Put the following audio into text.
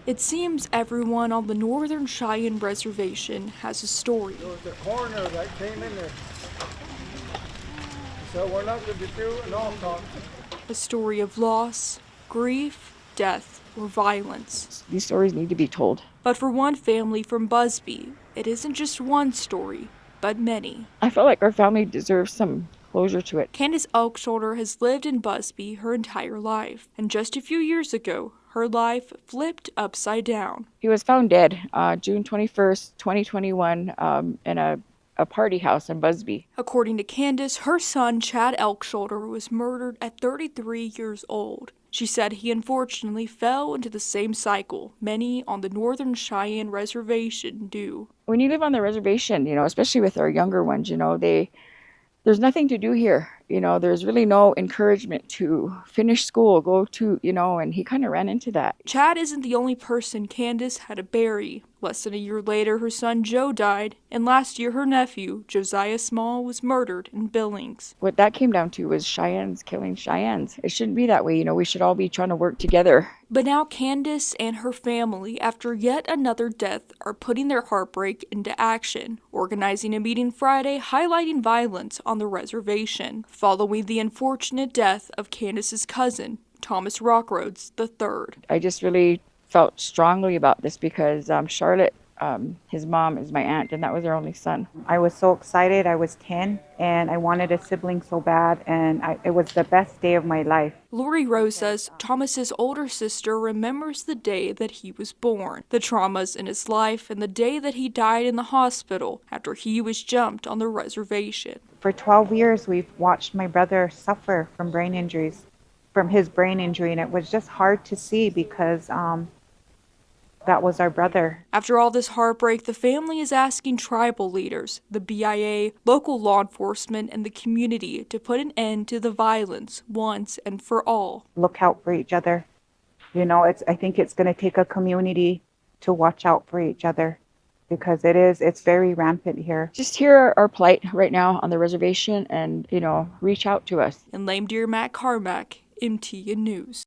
It seems everyone on the Northern Cheyenne Reservation has a story. There was a coroner that came in there. So we're not going to be through an autopsy. A story of loss, grief, death, or violence. These stories need to be told. But for one family from Busby, it isn't just one story, but many. I feel like our family deserves some closure to it. Candace Elkshoulder has lived in Busby her entire life, and just a few years ago, her life flipped upside down. He was found dead June 21st, 2021, in a party house in Busby. According to Candace, her son Chad Elkshoulder was murdered at 33 years old. She said he unfortunately fell into the same cycle many on the Northern Cheyenne Reservation do. When you live on the reservation, especially with our younger ones, there's nothing to do here. There's really no encouragement to finish school, go to, and he kind of ran into that. Chad isn't the only person Candace had to bury. Less than a year later, her son Joe died, and last year her nephew, Josiah Small, was murdered in Billings. What that came down to was Cheyennes killing Cheyennes. It shouldn't be that way. We should all be trying to work together. But now Candace and her family, after yet another death, are putting their heartbreak into action, organizing a meeting Friday highlighting violence on the reservation, following the unfortunate death of Candace's cousin, Thomas Rockroads III. I just really felt strongly about this because Charlotte, his mom, is my aunt, and that was her only son. I was so excited. I was 10, and I wanted a sibling so bad, and it was the best day of my life. Lori Rose says Thomas's older sister remembers the day that he was born, the traumas in his life, and the day that he died in the hospital after he was jumped on the reservation. For 12 years, we've watched my brother suffer from his brain injury, and it was just hard to see because that was our brother. After all this heartbreak, the family is asking tribal leaders, the BIA, local law enforcement, and the community to put an end to the violence once and for all. Look out for each other. I think it's going to take a community to watch out for each other because it's very rampant here. Just hear our plight right now on the reservation and, reach out to us. In Lame Deer, Matt Carmack, MTN News.